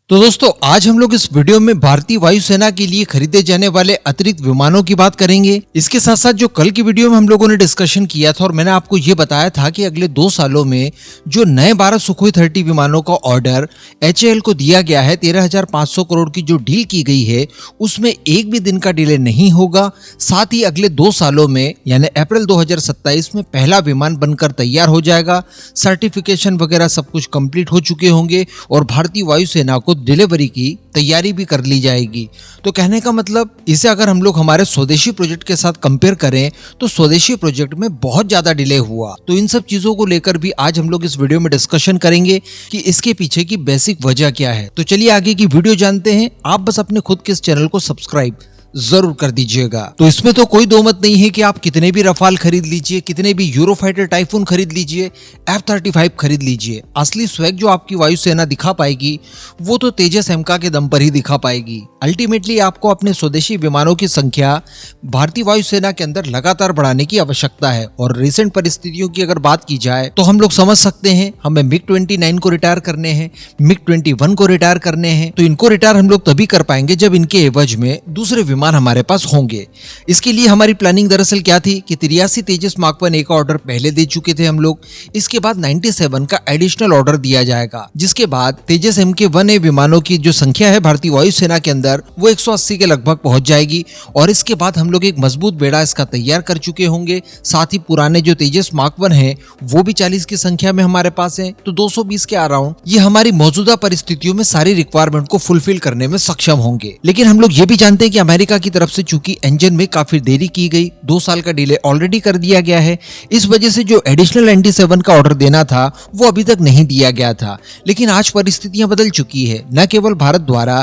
तो दोस्तों आज हम लोग इस वीडियो में भारतीय वायुसेना के लिए खरीदे जाने वाले अतिरिक्त विमानों की बात करेंगे। इसके साथ साथ जो कल की वीडियो में हम लोगों ने डिस्कशन किया था और मैंने आपको ये बताया था कि अगले 2 सालों में जो नए 12 सुखोई 30 विमानों का ऑर्डर HAL को दिया गया है, 13,500 करोड़ की जो डील की गई है उसमें एक भी दिन का डिले नहीं होगा। साथ ही अगले 2 सालों में यानी अप्रैल 2027 में पहला विमान बनकर तैयार हो जाएगा। सर्टिफिकेशन वगैरह सब कुछ कंप्लीट हो चुके होंगे और भारतीय वायुसेना को डिलीवरी की तैयारी भी कर ली जाएगी। तो कहने का मतलब इसे अगर हम लोग हमारे स्वदेशी प्रोजेक्ट के साथ कंपेयर करें तो स्वदेशी प्रोजेक्ट में बहुत ज्यादा डिले हुआ। तो इन सब चीजों को लेकर भी आज हम लोग इस वीडियो में डिस्कशन करेंगे कि इसके पीछे की बेसिक वजह क्या है। तो चलिए आगे की वीडियो जानते हैं। आप बस अपने खुद के इस चैनल को सब्सक्राइब जरूर कर दीजिएगा। तो इसमें तो कोई दो मत नहीं है कि आप कितने भी रफाल खरीद लीजिए, कितने भी यूरोफाइटर टाइफून खरीद लीजिए, F-35 खरीद लीजिए, असली स्वैग जो आपकी वायुसेना दिखा पाएगी वो तो तेजस एमका के दम पर ही दिखा पाएगी। अल्टीमेटली आपको अपने स्वदेशी विमानों की संख्या भारतीय वायुसेना के अंदर लगातार बढ़ाने की आवश्यकता है। और रिसेंट परिस्थितियों की अगर बात की जाए तो हम लोग समझ सकते हैं हमें MiG-29 को रिटायर करने हैं, MiG-21 को रिटायर करने हैं। तो इनको रिटायर हम लोग तभी कर पाएंगे जब इनके एवज में दूसरे विमान हमारे पास होंगे। इसके लिए हमारी प्लानिंग दरअसल क्या थी कि 83 तेजस मार्क 1A का ऑर्डर पहले दे चुके थे हम लोग। इसके बाद 97 का एडिशनल ऑर्डर दिया जाएगा, जिसके बाद तेजस MK-1A विमानों की जो संख्या है भारतीय वायुसेना के अंदर वो 180 के लगभग पहुंच जाएगी। और इसके बाद हम लोग एक मजबूत बेड़ा इसका तैयार कर चुके होंगे। साथ ही पुराने जो तेजस मार्क 1 है वो भी 40 की संख्या में हमारे पास है। तो 220 के अराउंड ये हमारी मौजूदा परिस्थितियों में सारी रिक्वायरमेंट को फुलफिल करने में सक्षम होंगे। लेकिन हम लोग ये भी जानते हैं कि अमेरिका की तरफ से चूंकि इंजन में काफी देरी की गई, 2 साल का डिले ऑलरेडी कर दिया गया है। इस वजह से जो एडिशनल 97 का ऑर्डर देना था वो अभी तक नहीं दिया गया था। लेकिन आज परिस्थितियां बदल चुकी है। न केवल भारत द्वारा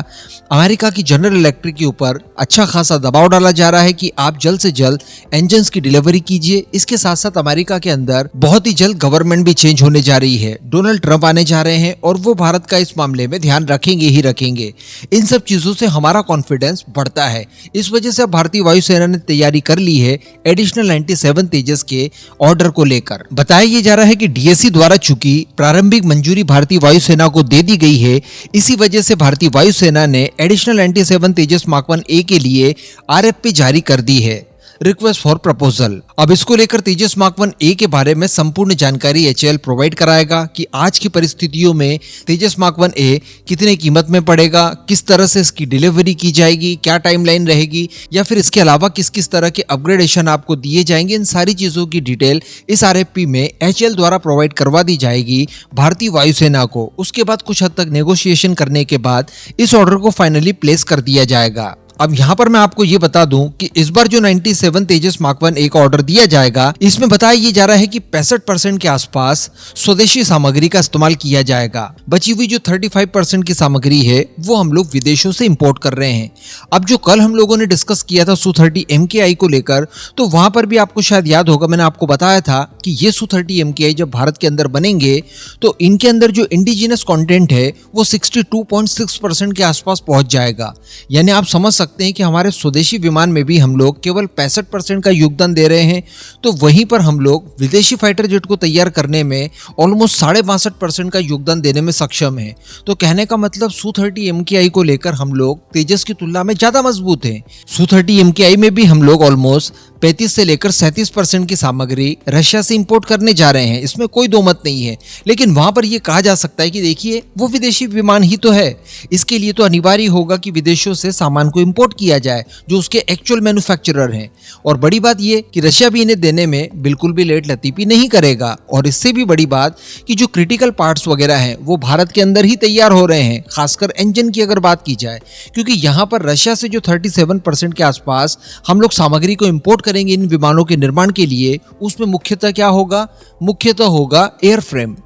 अमेरिका की जनरल इलेक्ट्रिक के ऊपर अच्छा खासा दबाव डाला जा रहा है कि आप जल्द से जल्द इंजन की डिलीवरी कीजिए। इसके साथ साथ अमेरिका के अंदर बहुत ही जल्द गवर्नमेंट भी चेंज होने जा रही है। डोनाल्ड ट्रंप आने जा रहे हैं और वो भारत का इस मामले में ध्यान रखेंगे ही रखेंगे। इन सब चीजों से हमारा कॉन्फिडेंस बढ़ता है। इस वजह से भारतीय वायुसेना ने तैयारी कर ली है एडिशनल 97 तेजस के ऑर्डर को लेकर। बताया ये जा रहा है कि DSC द्वारा चूंकि प्रारंभिक मंजूरी भारतीय वायुसेना को दे दी गई है, इसी वजह से भारतीय वायुसेना ने एडिशनल 97 तेजस मार्क 1A के लिए RFP जारी कर दी है, रिक्वेस्ट फॉर प्रपोजल। अब इसको लेकर तेजस मार्क 1A के बारे में संपूर्ण जानकारी HAL प्रोवाइड कराएगा कि आज की परिस्थितियों में तेजस मार्क 1A कितने कीमत में पड़ेगा, किस तरह से इसकी डिलीवरी की जाएगी, क्या टाइमलाइन रहेगी, या फिर इसके अलावा किस किस तरह के अपग्रेडेशन आपको दिए जाएंगे। इन सारी चीजों की डिटेल इस RFP में HAL द्वारा प्रोवाइड करवा दी जाएगी भारतीय वायुसेना को। उसके बाद कुछ हद तक नेगोशिएशन करने के बाद इस ऑर्डर को फाइनली प्लेस कर दिया जाएगा। अब यहाँ पर मैं आपको ये बता दूं कि इस बार जो 97 तेजस मार्क 1A का ऑर्डर दिया जाएगा, इसमें बताया ये जा रहा है कि 65% के आसपास स्वदेशी सामग्री का इस्तेमाल किया जाएगा। बची हुई जो 35% की सामग्री है वो हम लोग विदेशों से इंपोर्ट कर रहे हैं। अब जो कल हम लोगों ने डिस्कस किया था Su-30 MKI को लेकर, तो वहां पर भी आपको शायद याद होगा मैंने आपको बताया था कि ये Su-30 MKI जब भारत के अंदर बनेंगे तो इनके अंदर जो इंडिजिनस कंटेंट है वो 62.6% के आसपास पहुंच जाएगा। यानी आप समझ सकते हैं कि हमारे स्वदेशी विमान में भी हम लोग केवल 65% का योगदान दे रहे हैं, तो वहीं पर हम लोग विदेशी फाइटर जेट को तैयार करने में ऑलमोस्ट 62.5% का योगदान देने में सक्षम है। तो कहने का मतलब Su-30 MKI को लेकर हम लोग तेजस की तुलना में ज्यादा मजबूत हैं। Su-30 MKI में भी हम लोग ऑलमोस्ट 35 से लेकर 37% की सामग्री रशिया से इंपोर्ट करने जा रहे हैं, इसमें कोई दो मत नहीं है। लेकिन वहां पर यह कहा जा सकता है कि देखिए वो विदेशी विमान ही तो है, इसके लिए तो अनिवार्य होगा कि विदेशों से सामान को इंपोर्ट किया जाए जो उसके एक्चुअल मैन्युफैक्चरर हैं। और बड़ी बात यह कि रशिया भी इन्हें देने में बिल्कुल भी लेट लतीफी नहीं करेगा। और इससे भी बड़ी बात कि जो क्रिटिकल पार्ट्स वगैरह हैं वो भारत के अंदर ही तैयार हो रहे हैं, खासकर इंजन की अगर बात की जाए, क्योंकि यहाँ पर रशिया से जो 37% के आसपास हम लोग सामग्री को इंपोर्ट करेंगे इन विमानों के निर्माण के लिए, उसमें मुख्यतः क्या होगा, मुख्यतः होगा एयरफ्रेम।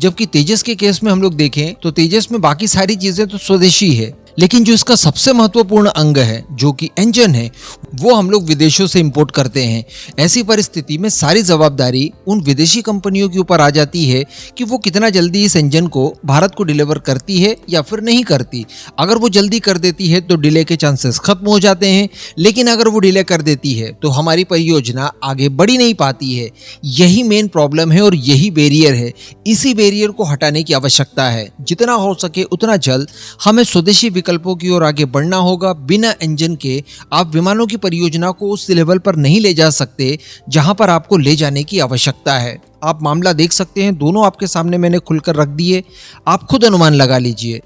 जबकि तेजस के केस में हम लोग देखें तो तेजस में बाकी सारी चीजें तो स्वदेशी है, लेकिन जो इसका सबसे महत्वपूर्ण अंग है, जो कि इंजन है, वो हम लोग विदेशों से इंपोर्ट करते हैं। ऐसी परिस्थिति में सारी जवाबदारी उन विदेशी कंपनियों के ऊपर आ जाती है कि वो कितना जल्दी इस इंजन को भारत को डिलीवर करती है या फिर नहीं करती। अगर वो जल्दी कर देती है तो डिले के चांसेस खत्म हो जाते हैं, लेकिन अगर वो डिले कर देती है तो हमारी परियोजना आगे बढ़ नहीं पाती है। यही मेन प्रॉब्लम है और यही बैरियर है। इसी बैरियर को हटाने की आवश्यकता है। जितना हो सके उतना जल्द हमें स्वदेशी विकल्पों की ओर आगे बढ़ना होगा। बिना इंजन के आप विमानों की परियोजना को उस लेवल पर नहीं ले जा सकते जहां पर आपको ले जाने की आवश्यकता है। आप मामला देख सकते हैं, दोनों आपके सामने मैंने खुलकर रख दिए, आप खुद अनुमान लगा लीजिए।